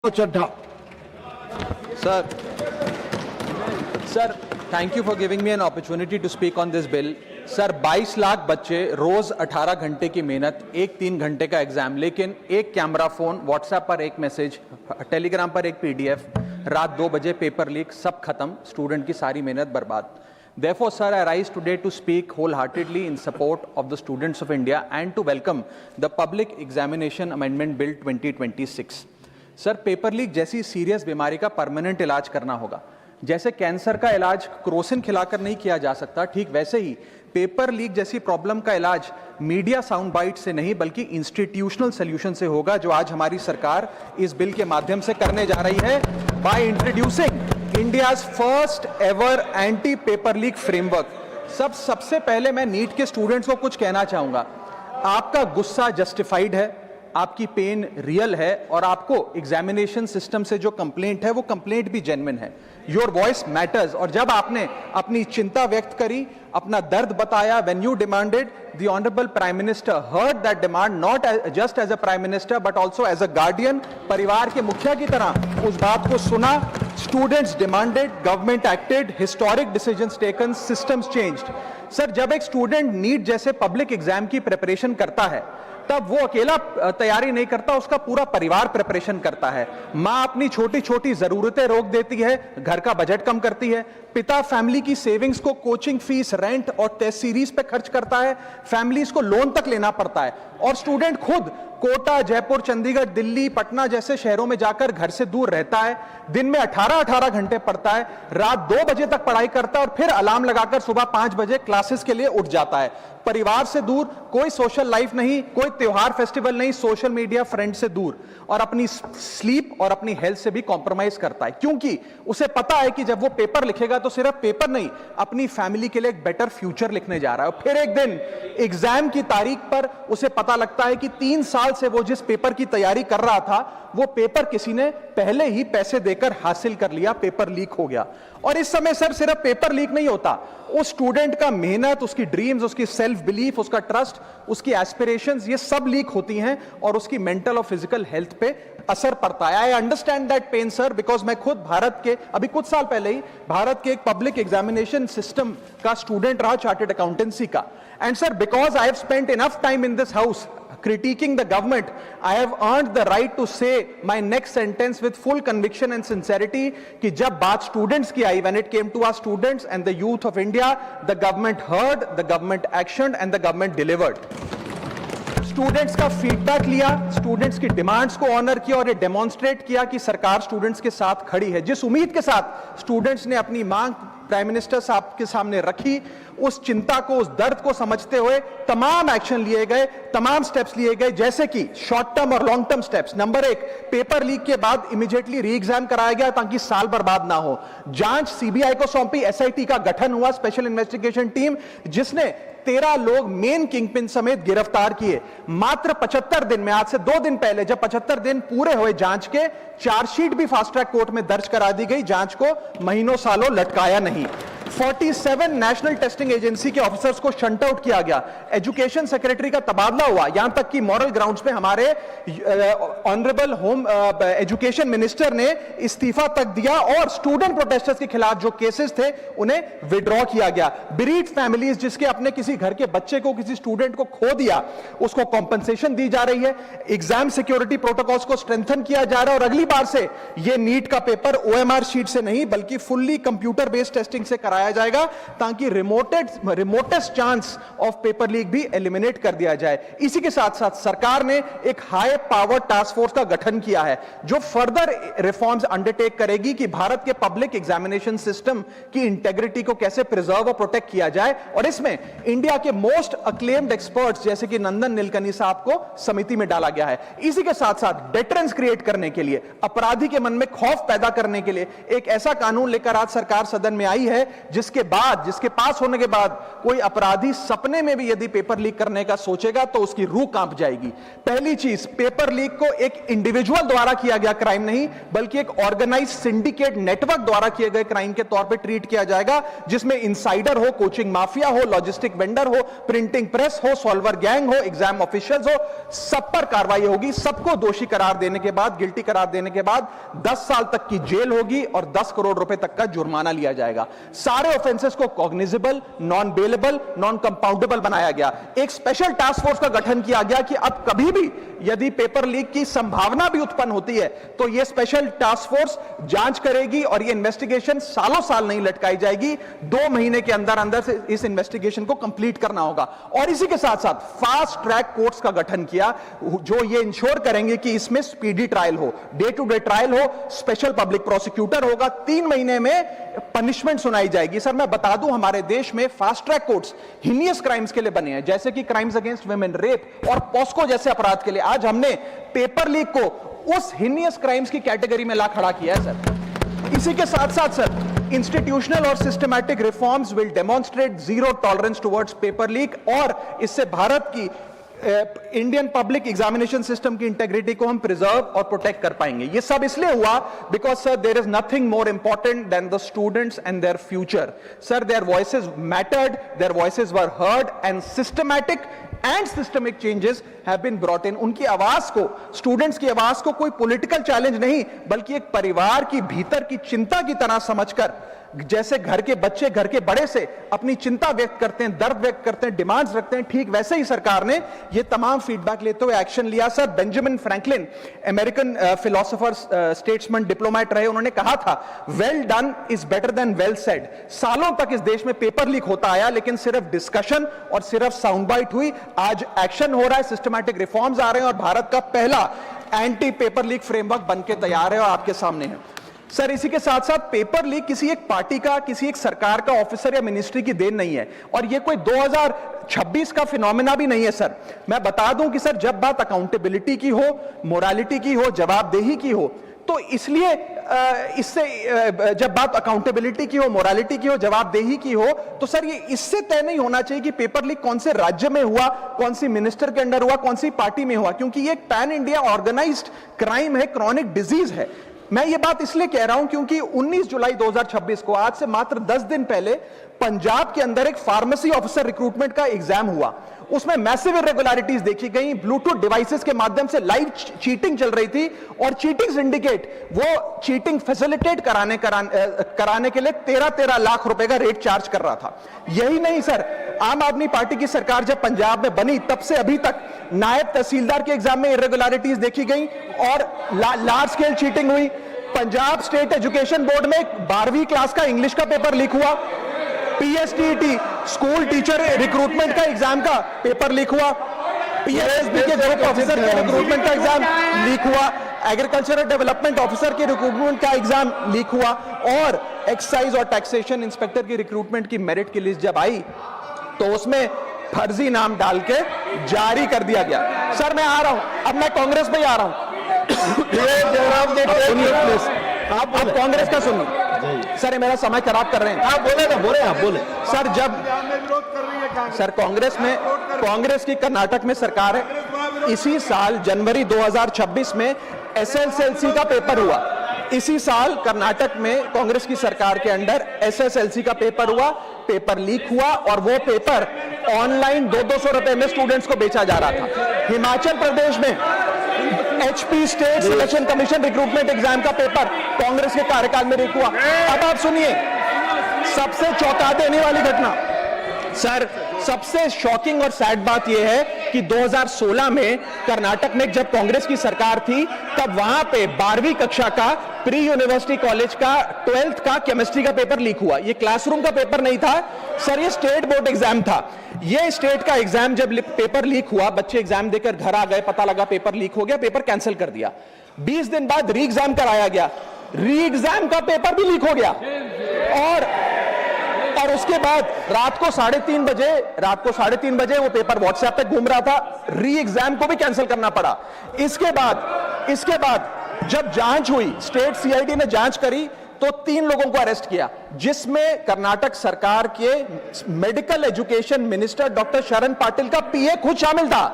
Chadha. Sir, thank you for giving me an opportunity to speak on this bill. Sir 22 lakh बच्चे रोज 18 घंटे की मेहनत, एक 3 घंटे का एग्जाम, लेकिन एक कैमरा फोन, व्हाट्सएप पर एक मैसेज, टेलीग्राम पर एक पीडीएफ, रात 2 बजे पेपर लीक, सब खत्म, स्टूडेंट की सारी मेहनत बर्बाद. Therefore, sir, I rise today to speak wholeheartedly in support of the students of India and to welcome the Public Examination Amendment Bill 2026. Sir, paper leak जैसी सीरियस बीमारी का परमानेंट इलाज करना होगा. जैसे कैंसर का इलाज क्रोसिन खिलाकर नहीं किया जा सकता, ठीक वैसे ही पेपर लीक जैसी प्रॉब्लम का इलाज मीडिया साउंड बाइट से नहीं बल्कि इंस्टीट्यूशनल सॉल्यूशन से होगा, जो आज हमारी सरकार इस बिल के माध्यम से करने जा रही है by introducing India's first ever anti paper leak framework. सबसे पहले मैं नीट के स्टूडेंट्स को कुछ कहना चाहूंगा. आपका गुस्सा जस्टिफाइड है, आपकी पेन रियल है और आपको एग्जामिनेशन सिस्टम से जो कंप्लेंट है वो कंप्लेंट भी जेन्युइन है. Your voice matters. और जब आपने अपनी चिंता व्यक्त करी, अपना दर्द बताया, when you demanded, the honourable prime minister heard that demand, not just as a prime minister but also as a guardian, परिवार के मुखिया की तरह उस बात को सुना. Students demanded, government acted, historic decisions taken, systems changed. Sir, जब एक स्टूडेंट नीट जैसे पब्लिक एग्जाम की प्रिपरेशन करता है तब वो अकेला तैयारी नहीं करता, उसका पूरा परिवार प्रिपरेशन करता है. मां अपनी छोटी छोटी जरूरतें रोक देती है, घर का बजट कम करती है. पिता फैमिली की सेविंग्स को कोचिंग फीस, रेंट और टेस्ट सीरीज पे खर्च करता है. फैमिलीज को लोन तक लेना पड़ता है. और स्टूडेंट खुद कोटा, जयपुर, चंडीगढ़, दिल्ली, पटना जैसे शहरों में जाकर घर से दूर रहता है. दिन में 18-18 घंटे पढ़ता है, रात 2 बजे तक पढ़ाई करता है और फिर अलार्म लगाकर सुबह 5 बजे क्लासेस के लिए उठ जाता है. परिवार से दूर, कोई सोशल लाइफ नहीं, कोई त्योहार फेस्टिवल नहीं, सोशल मीडिया, फ्रेंड से दूर, और अपनी स्लीप और अपनी हेल्थ से भी कॉम्प्रोमाइज करता है, क्योंकि उसे पता है कि जब वो पेपर लिखेगा तो सिर्फ पेपर नहीं, अपनी फैमिली के लिए एक बेटर फ्यूचर लिखने जा रहा है. और फिर एक दिन एग्जाम की तारीख पर उसे पता लगता है कि 3 साल से वो जिस पेपर की तैयारी कर रहा था वो पेपर किसी ने पहले ही पैसे देकर हासिल कर लिया, पेपर लीक हो गया. और इस समय सर सिर्फ पेपर लीक नहीं होता, उस स्टूडेंट का मेहनत, उसकी ड्रीम्स, उसकी सेल्फ बिलीफ, उसका ट्रस्ट, उसकी एस्पिरेशंस, ये सब लीक होती हैं और उसकी मेंटल और फिजिकल हेल्थ पे असर पड़ता है. I understand that pain sir, because मैं खुद भारत के अभी कुछ साल पहले ही भारत के एक पब्लिक एग्जामिनेशन सिस्टम का स्टूडेंट रहा, चार्टर्ड अकाउंटेंसी का. And sir, because I have spent enough time in this house critiquing the government, I have earned the right to say my next sentence with full conviction and sincerity कि जब बात students की आई, when it came to our students and the youth of India, the government heard, the government actioned and the government delivered. Students का feedback लिया, students की demands को honour किया और ये डेमोन्स्ट्रेट किया कि सरकार स्टूडेंट्स के साथ खड़ी है. जिस उम्मीद के साथ स्टूडेंट्स ने अपनी मांग प्राइम मिनिस्टर साहब के सामने रखी, उस चिंता को, उस दर्द को समझते हुए तमाम एक्शन लिए गए, तमाम स्टेप्स लिए गए, जैसे कि शॉर्ट टर्म और long term steps. Number 1, paper leak के बाद इमीडिएटली री एग्जाम कराया गया ताकि साल बर्बाद ना हो. जांच सीबीआई को सौंपी, एसआईटी का गठन हुआ, स्पेशल इन्वेस्टिगेशन टीम, जिसने 13 लोग मेन किंगपिन समेत गिरफ्तार किए. मात्र 75 दिन में, आज से 2 दिन पहले जब 75 दिन पूरे हुए जांच के, चार्जशीट भी फास्ट ट्रैक कोर्ट में दर्ज करा दी गई. जांच को महीनों सालों लटकाया नहीं. 47 नेशनल टेस्टिंग एजेंसी के ऑफिसर्स को शंट आउट किया गया. एजुकेशन सेक्रेटरी का तबादला हुआ, यहां तक कि मॉरल ग्राउंड्स पे हमारे ऑनरेबल होम एजुकेशन मिनिस्टर ने इस्तीफा तक दिया और स्टूडेंट प्रोटेस्टर्स के खिलाफ जो केसेस थे उन्हें विड्रॉ किया गया. बीरीड फैमिलीज, जिसके अपने किसी घर के बच्चे को, किसी स्टूडेंट को खो दिया, उसको कॉम्पनसेशन दी जा रही है. एग्जाम सिक्योरिटी प्रोटोकॉल्स को स्ट्रेंथन किया जा रहा है और अगली बार से यह नीट का पेपर ओएमआर शीट से नहीं बल्कि फुल्ली कंप्यूटर बेस्ड टेस्टिंग से कराया जाएगा ताकि remotest chance of paper leak भी एलिमिनेट कर दिया जाए. इसी के साथ साथ सरकार ने एक हाई पावर टास्क फोर्स का गठन किया है जो फर्दर रिफॉर्म्स अंडरटेक करेगी कि भारत के पब्लिक एग्जामिनेशन सिस्टम की इंटेग्रिटी को कैसे प्रिजर्व और प्रोटेक्ट किया जाए. और इसमें इंडिया के मोस्ट अक्लेम्ड एक्सपर्ट्स जैसे कि नंदन नीलकनी साहब को समिति में डाला गया है. इसी के साथ साथ डेटरेंस क्रिएट करने के लिए, अपराधी के मन में खौफ पैदा करने के लिए एक ऐसा कानून लेकर आज सरकार सदन में आई है जिसके पास होने के बाद कोई अपराधी सपने में भी यदि पेपर लीक करने का सोचेगा तो उसकी रूह कांप जाएगी। पहली चीज, पेपर लीक को एक इंडिविजुअल द्वारा किया गया क्राइम नहीं, बल्कि एक ऑर्गेनाइज सिंडिकेट नेटवर्क द्वारा किए गए क्राइम के तौर पे ट्रीट किया जाएगा, जिसमें इनसाइडर हो, कोचिंग माफिया हो, लॉजिस्टिक वेंडर हो, प्रिंटिंग प्रेस हो, सॉल्वर गैंग हो, एग्जाम ऑफिशियल्स हो, सब पर कार्रवाई होगी। सबको दोषी करार देने के बाद, गिल्टी करार देने के बाद 10 साल तक की जेल होगी और 10 करोड़ रुपए तक का जुर्माना लिया जाएगा। सारे ऑफेंसेस को cognizable, non bailable, non compoundable बनाया गया। एक स्पेशल टास्क फोर्स का गठन किया गया कि अब कभी भी यदि पेपर लीक की संभावना भी उत्पन्न होती है तो यह स्पेशल टास्क फोर्स जांच करेगी और यह इन्वेस्टिगेशन सालों साल नहीं लटकाई जाएगी। 2 महीने के अंदर अंदर से इस इन्वेस्टिगेशन को कंप्लीट करना होगा। और इसी के साथ साथ फास्ट ट्रैक कोर्ट्स का गठन किया, जो ये इंश्योर करेंगे कि इसमें स्पीडी ट्रायल हो, डे टू डे ट्रायल हो, स्पेशल पब्लिक प्रोसिक्यूटर होगा, 3 महीने में पनिशमेंट सुनाई जाएगी। सर मैं बता दूं, हमारे देश में fast track courts heinous crimes के लिए बने हैं, जैसे कि क्राइम्स अगेंस्ट वुमेन, रेप और पॉस्को जैसे अपराध के लिए। आज हमने पेपर लीक को उस हिनियस क्राइम्स की कैटेगरी में ला खड़ा किया है सर। इसी के साथ साथ सर, इंस्टीट्यूशनल और systematic reforms will demonstrate zero tolerance towards paper leak, और इससे भारत की इंडियन पब्लिक एग्जामिनेशन सिस्टम की इंटेग्रिटी को हम प्रिजर्व और प्रोटेक्ट कर पाएंगे। ये सब इसलिए हुआ because sir there is nothing more important than the students and their future. Sir their voices mattered, their voices were heard and systematic and systemic changes have been brought in. उनकी आवाज को, students की आवाज को कोई political challenge नहीं, बल्कि एक परिवार की भीतर की चिंता की तरह समझकर, जैसे घर के बच्चे घर के बड़े से अपनी चिंता व्यक्त करते हैं, दर्द व्यक्त करते हैं, डिमांड्स रखते हैं, ठीक वैसे ही सरकार ने ये तमाम फीडबैक लेते हुए एक्शन लिया। Sir Benjamin Franklin, American philosopher, statesman, diplomat रहे, उन्होंने कहा था well done is better than well said. सालों तक इस देश में पेपर लीक होता आया, लेकिन सिर्फ डिस्कशन और सिर्फ साउंड बाइट हुई। आज एक्शन हो रहा है, सिस्टमैटिक रिफॉर्म्स आ रहे हैं और भारत का पहला एंटी पेपर लीक फ्रेमवर्क बनके तैयार है और आपके सामने है। सर इसी के साथ साथ पेपर लीक किसी एक पार्टी का, किसी एक सरकार का ऑफिसर या मिनिस्ट्री की देन नहीं है, और ये कोई 2026 का फिनोमेना भी नहीं है। सर मैं बता दूं कि सर जब बात अकाउंटेबिलिटी की हो, मोरालिटी की हो, जवाबदेही की हो, तो इसलिए जब बात अकाउंटेबिलिटी की हो, मोरालिटी की हो, जवाबदेही की हो, तो सर ये इससे तय नहीं होना चाहिए कि पेपर लीक कौन से राज्य में हुआ, कौन सी मिनिस्टर के अंडर हुआ, कौन सी पार्टी में हुआ, क्योंकि ये एक पैन इंडिया ऑर्गेनाइज्ड क्राइम है, क्रॉनिक डिजीज है। मैं ये बात इसलिए कह रहा हूं क्योंकि 19 जुलाई 2026 को, आज से मात्र 10 दिन पहले, पंजाब के अंदर एक फार्मेसी ऑफिसर रिक्रूटमेंट का एग्जाम हुआ। उसमें मैसिव इरेगुलरिटीज देखी गई, ब्लूटूथ डिवाइसेस के माध्यम से लाइव चीटिंग चल रही थी, और चीटिंग सिंडिकेट वो चीटिंग फैसिलिटेट कराने के लिए 13 लाख रुपए का रेट चार्ज कर रहा था। यही नहीं सर, आम आदमी पार्टी की सरकार जब पंजाब में बनी तब से अभी तक नायब तहसीलदार के एग्जाम में इरेगुलरिटीज देखी गई और लार्ज स्केल चीटिंग हुई। पंजाब स्टेट एजुकेशन बोर्ड में 12वीं क्लास का इंग्लिश का पेपर लीक हुआ, पीएसटीईटी स्कूल टीचर रिक्रूटमेंट का एग्जाम का पेपर लीक हुआ, पीएसएसबी के ग्रुप ऑफिसर के रिक्रूटमेंट का एग्जाम लीक हुआ, एग्रीकल्चरल डेवलपमेंट ऑफिसर के रिक्रूटमेंट का एग्जाम लीक हुआ, और एक्साइज और टैक्सेशन इंस्पेक्टर की रिक्रूटमेंट की मेरिट की लिस्ट जब आई तो उसमें फर्जी नाम डाल के जारी कर दिया गया। सर मैं आ रहा हूं, अब मैं कांग्रेस पे आ रहा हूं। आप कांग्रेस का सुनिए सर, मेरा समय खराब कर रहे हैं। आप बोले ना, बोले सर जब सर कांग्रेस की कर्नाटक में सरकार है, इसी साल जनवरी 2026 में एसएसएलसी का पेपर हुआ। इसी साल कर्नाटक में कांग्रेस की सरकार के अंडर एसएसएलसी का पेपर हुआ, पेपर लीक हुआ, और वो पेपर ऑनलाइन 200 रुपए में स्टूडेंट्स को बेचा जा रहा था। हिमाचल प्रदेश में HP state selection commission recruitment exam का पेपर कांग्रेस के कार्यकाल में लीक हुआ। अब आप सुनिए सबसे चौंका देने वाली घटना, सर सबसे शॉकिंग और सैड बात यह है कि 2016 में कर्नाटक में जब कांग्रेस की सरकार थी तब वहां पे 12वीं कक्षा का प्री यूनिवर्सिटी कॉलेज का 12th का केमिस्ट्री का पेपर लीक हुआ। ये क्लासरूम का पेपर नहीं था सर, ये स्टेट बोर्ड एग्जाम था। ये स्टेट का एग्जाम जब पेपर लीक हुआ, बच्चे एग्जाम देकर घर आ गए, पता लगा पेपर लीक हो गया, पेपर कैंसिल कर दिया। 20 दिन बाद री एग्जाम कराया गया, री एग्जाम का पेपर भी लीक हो गया, और उसके बाद रात को 3:30 बजे वो पेपर व्हाट्सएप पे घूम रहा था, री एग्जाम को भी कैंसिल करना पड़ा। इसके बाद जब जांच हुई, स्टेट सीआईडी ने जांच करी तो 3 लोगों को अरेस्ट किया, जिसमें कर्नाटक सरकार के मेडिकल एजुकेशन मिनिस्टर डॉक्टर शरण पाटिल का पीए खुद शामिल था।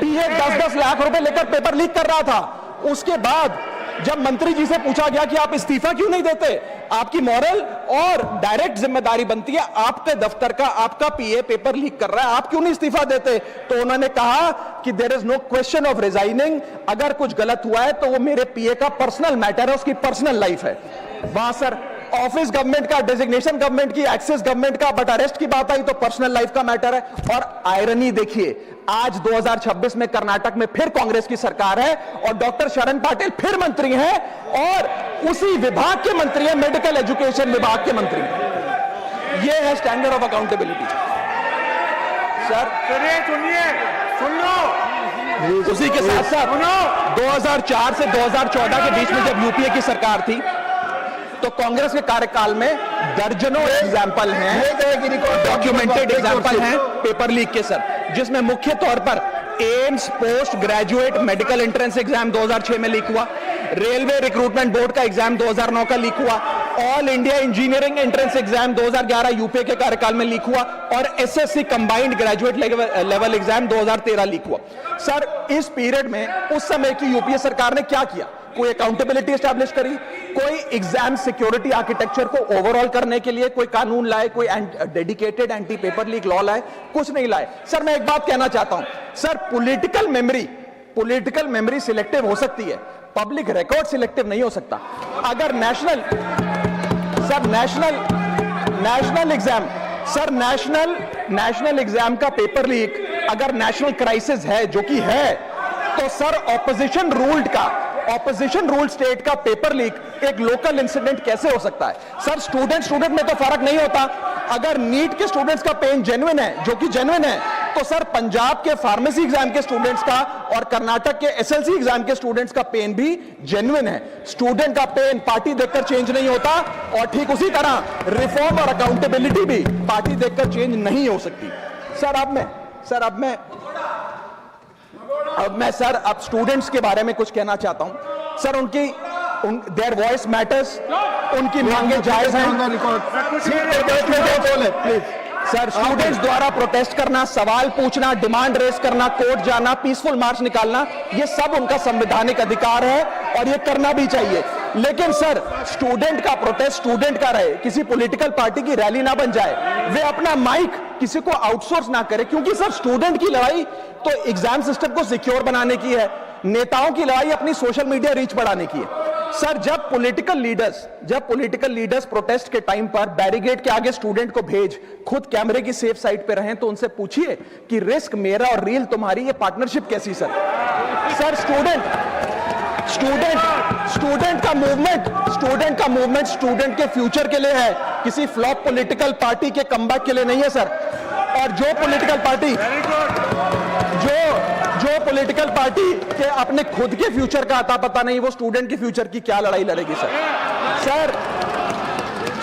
पीए 10-10 लाख रुपए लेकर पेपर लीक कर रहा था। उसके बाद जब मंत्री जी से पूछा गया कि आप इस्तीफा क्यों नहीं देते, आपकी मॉरल और डायरेक्ट जिम्मेदारी बनती है, आपके दफ्तर का आपका पीए पेपर लीक कर रहा है, आप क्यों नहीं इस्तीफा देते? तो उन्होंने कहा कि there is no question of resigning, अगर कुछ गलत हुआ है तो वो मेरे पीए का पर्सनल मैटर है, उसकी पर्सनल लाइफ है। वहां सर ऑफिस गवर्नमेंट का, डेजिग्नेशन गवर्नमेंट की, एक्सेस गवर्नमेंट का, बट अरेस्ट की बात आई तो पर्सनल लाइफ का मैटर है। और आयरनी देखिए, आज 2026 में कर्नाटक में फिर कांग्रेस की सरकार है और डॉक्टर शरण पाटिल फिर मंत्री हैं और उसी विभाग के मंत्री हैं, मेडिकल एजुकेशन विभाग के मंत्री। ये है स्टैंडर्ड ऑफ अकाउंटेबिलिटी। सर सुन लो, उसी के साथ साथ 2004 से 2014 के बीच में जब यूपीए की सरकार थी तो कांग्रेस के कार्यकाल में दर्जनों एग्जाम्पल हैं, डॉक्यूमेंटेड एग्जाम्पल हैं पेपर लीक के सर, जिसमें मुख्य तौर पर AIIMS post graduate medical entrance exam 2006 में लीक हुआ, रेलवे रिक्रूटमेंट बोर्ड का एग्जाम 2009 का लीक हुआ, all India engineering entrance exam 2011 UPA के कार्यकाल में लीक हुआ और SSC combined graduate level exam 2013 leak हुआ। सर इस पीरियड में उस समय की यूपीए सरकार ने क्या किया? कोई अकाउंटेबिलिटी एस्टैब्लिश करी, कोई एग्जाम सिक्योरिटी आर्किटेक्चर को ओवरऑल करने के लिए कोई कानून लाए, कोई dedicated anti paper leak law लाए? कुछ नहीं लाए। सर मैं एक बात कहना चाहता हूं, सर पॉलिटिकल मेमोरी सिलेक्टिव हो सकती है, पब्लिक रिकॉर्ड सिलेक्टिव नहीं हो सकता। अगर नेशनल एग्जाम का पेपर लीक अगर नेशनल क्राइसिस है, जो कि है, तो सर ऑपोजिशन रूल स्टेट का पेपर लीक एक लोकल इंसिडेंट कैसे हो सकता है? सर स्टूडेंट में तो फर्क नहीं होता। अगर नीट के स्टूडेंट्स का पेन जेन्युइन है, जो कि जेन्युइन है, तो सर पंजाब के फार्मेसी एग्जाम के स्टूडेंट्स का और कर्नाटक के एसएलसी एग्जाम के स्टूडेंट्स का पेन भी जेन्युइन है। स्टूडेंट का पेन पार्टी देखकर चेंज नहीं होता और ठीक उसी तरह रिफॉर्म और अकाउंटेबिलिटी भी पार्टी देखकर चेंज नहीं हो सकती। अब मैं स्टूडेंट्स के बारे में कुछ कहना चाहता हूं। सर देयर वॉइस मैटर्स, उनकी मांगे जायज हैं। सर स्टूडेंट्स द्वारा प्रोटेस्ट करना, सवाल पूछना, डिमांड रेस करना, कोर्ट जाना, पीसफुल मार्च निकालना, ये सब उनका संवैधानिक अधिकार है और ये करना भी चाहिए। लेकिन सर स्टूडेंट का प्रोटेस्ट स्टूडेंट का रहे, किसी पॉलिटिकल पार्टी की रैली ना बन जाए, वे अपना माइक किसी को आउटसोर्स ना करे, क्योंकि सर स्टूडेंट की लड़ाई तो एग्जाम सिस्टम को सिक्योर बनाने की है, नेताओं की लड़ाई अपनी सोशल मीडिया रीच बढ़ाने की है। सर जब पॉलिटिकल लीडर्स प्रोटेस्ट के टाइम पर बैरिकेड के आगे स्टूडेंट को भेज खुद कैमरे की सेफ साइड पे रहें, तो उनसे पूछिए कि रिस्क मेरा और रील तुम्हारी, ये पार्टनरशिप कैसी? सर स्टूडेंट का मूवमेंट स्टूडेंट के फ्यूचर के लिए है, किसी फ्लॉप पॉलिटिकल पार्टी के कमबैक के लिए नहीं है सर। और जो पॉलिटिकल पार्टी के अपने खुद के फ्यूचर का आता पता नहीं, वो स्टूडेंट के फ्यूचर की क्या लड़ाई लड़ेगी सर?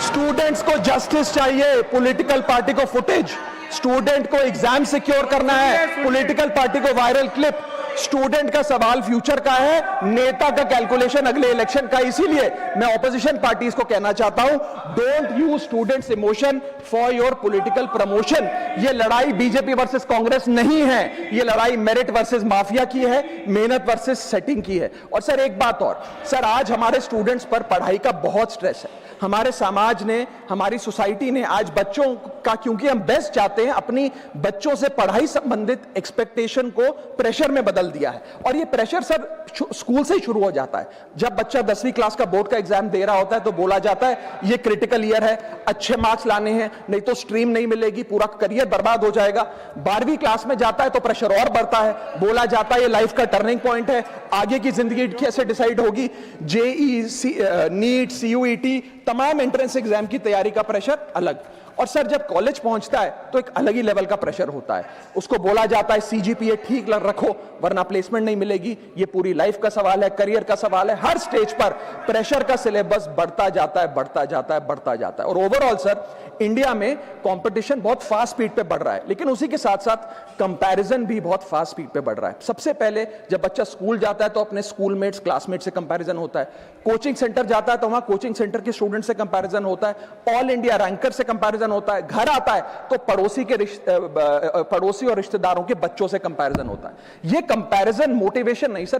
स्टूडेंट्स को जस्टिस चाहिए, पॉलिटिकल पार्टी को फुटेज। स्टूडेंट को एग्जाम सिक्योर करना है, पॉलिटिकल पार्टी को वायरल क्लिप। स्टूडेंट का सवाल फ्यूचर का है, नेता का कैलकुलेशन अगले इलेक्शन का। इसीलिए मैं ऑपोजिशन पार्टीज को कहना चाहता हूं, don't use students emotion for your political promotion. ये लड़ाई बीजेपी वर्सेस कांग्रेस नहीं है, ये लड़ाई मेरिट वर्सेस माफिया की है, मेहनत वर्सेस सेटिंग की है। और सर एक बात और, सर आज हमारे स्टूडेंट्स पर पढ़ाई का बहुत स्ट्रेस है। हमारे समाज ने, हमारी सोसाइटी ने आज बच्चों का, क्योंकि हम बेस्ट चाहते हैं, अपनी बच्चों से पढ़ाई संबंधित एक्सपेक्टेशन को प्रेशर में बदल दिया है। और ये प्रेशर सर स्कूल से ही शुरू हो जाता है। जब बच्चा 10वीं क्लास का बोर्ड का एग्जाम दे रहा होता है तो बोला जाता है ये क्रिटिकल ईयर है, अच्छे मार्क्स लाने हैं, नहीं तो स्ट्रीम नहीं मिलेगी, पूरा करियर बर्बाद हो जाएगा। 12वीं क्लास में जाता है तो प्रेशर और बढ़ता है, बोला जाता है ये लाइफ का टर्निंग पॉइंट है, आगे की जिंदगी कैसे डिसाइड होगी। जेईई, नीट, सीयूईटी, तमाम एंट्रेंस एग्जाम की तैयारी का प्रेशर अलग। और सर जब कॉलेज पहुंचता है तो एक अलग ही लेवल का प्रेशर होता है, उसको बोला जाता है सीजीपीए ठीक रखो वरना प्लेसमेंट नहीं मिलेगी। ये पूरी लाइफ का सवाल है, करियर का सवाल है, हर स्टेज पर प्रेशर का सिलेबस बढ़ता जाता है, बढ़ता जाता है, बढ़ता जाता है। और ओवरऑल सर इंडिया में कंपटीशन बहुत फास्ट स्पीड पे बढ़ रहा है, लेकिन उसी के साथ साथ कंपैरिजन भी बहुत फास्ट स्पीड पे बढ़ रहा है। सबसे पहले जब बच्चा स्कूल जाता है तो अपने स्कूलमेट्स क्लासमेट से कंपैरिजन होता है, कोचिंग सेंटर जाता है तो वहां कोचिंग सेंटर के स्टूडेंट से कंपैरिजन होता है, ऑल इंडिया रैंकर से कंपैरिजन होता है, घर आता है तो पड़ोसी और रिश्तेदारों के बच्चों से कंपैरिजन होता है। ये कंपैरिजन मोटिवेशन नहीं सर,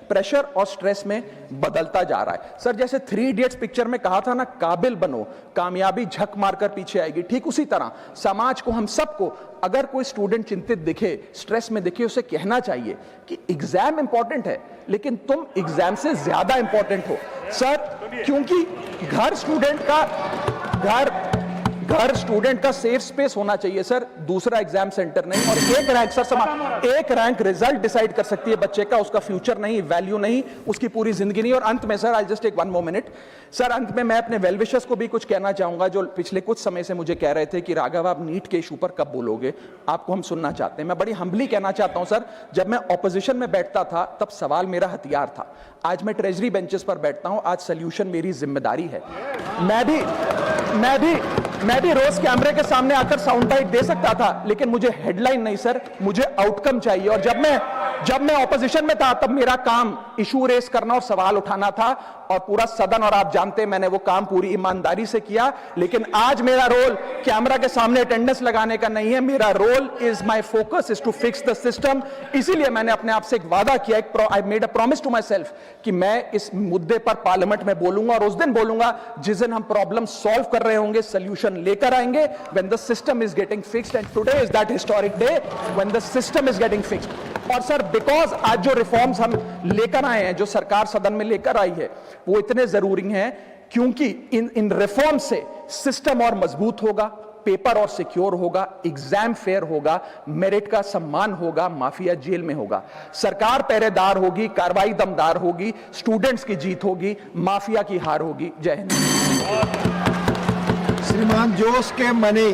प्रेशर और स्ट्रेस में बदलता जा रहा है। सर जैसे 3 इडियट्स पिक्चर में कहा था ना, काबिल बनो कामयाबी झक मारकर पीछे आएगी, ठीक उसी तरह समाज को, हम सबको, अगर कोई स्टूडेंट चिंतित दिखे, स्ट्रेस में दिखे, उसे कहना चाहिए कि एग्जाम इंपॉर्टेंट है लेकिन तुम एग्जाम से ज्यादा इंपॉर्टेंट हो सर, क्योंकि घर स्टूडेंट का सेफ स्पेस होना चाहिए सर, दूसरा एग्जाम सेंटर नहीं। और एक रैंक रिजल्ट डिसाइड कर सकती है बच्चे का, उसका फ्यूचर नहीं, वैल्यू नहीं, उसकी पूरी जिंदगी नहीं। और अंत में sir, I just take 1 more minute sir, अंत में मैं अपने वेल विशर्स को भी कुछ कहना चाहूंगा जो पिछले कुछ समय से मुझे कह रहे थे कि राघव आप नीट के इशू पर कब बोलोगे, आपको हम सुनना चाहते हैं। मैं बड़ी हम्बली कहना चाहता हूं सर, जब मैं ऑपोजिशन में बैठता था तब सवाल मेरा हथियार था, आज मैं ट्रेजरी बेंचेस पर बैठता हूं, आज सोल्यूशन मेरी जिम्मेदारी है। मैं भी रोज कैमरे के सामने आकर साउंड बाइट दे सकता था, लेकिन मुझे हेडलाइन नहीं सर, मुझे आउटकम चाहिए। और जब मैं ऑपोजिशन में था तब मेरा काम इशू रेस करना और सवाल उठाना था, और पूरा सदन और आप जानते हैं मैंने वो काम पूरी ईमानदारी से किया। लेकिन आज मेरा रोल कैमरा के सामने अटेंडेंस लगाने का नहीं है, मेरा role is my focus is to fix the system. इसीलिए मैंने अपने आप से एक वादा किया, I made a promise to myself कि मैं इस मुद्दे पर पार्लियामेंट में बोलूंगा, और उस दिन बोलूंगा जिस दिन हम प्रॉब्लम सॉल्व कर रहे होंगे, सोल्यूशन लेकर आएंगे, when the system is getting fixed, and today is that historic day when the system is getting fixed। और सर बिकॉज आज जो रिफॉर्म्स हम लेकर आए हैं, जो सरकार सदन में लेकर आई है, वो इतने जरूरी हैं क्योंकि इन रिफॉर्म से सिस्टम और मजबूत होगा, पेपर और सिक्योर होगा, एग्जाम फेयर होगा, मेरिट का सम्मान होगा, माफिया जेल में होगा, सरकार पहरेदार होगी, कार्रवाई दमदार होगी, स्टूडेंट्स की जीत होगी, माफिया की हार होगी। जय हिंद। श्रीमान जोश के मनी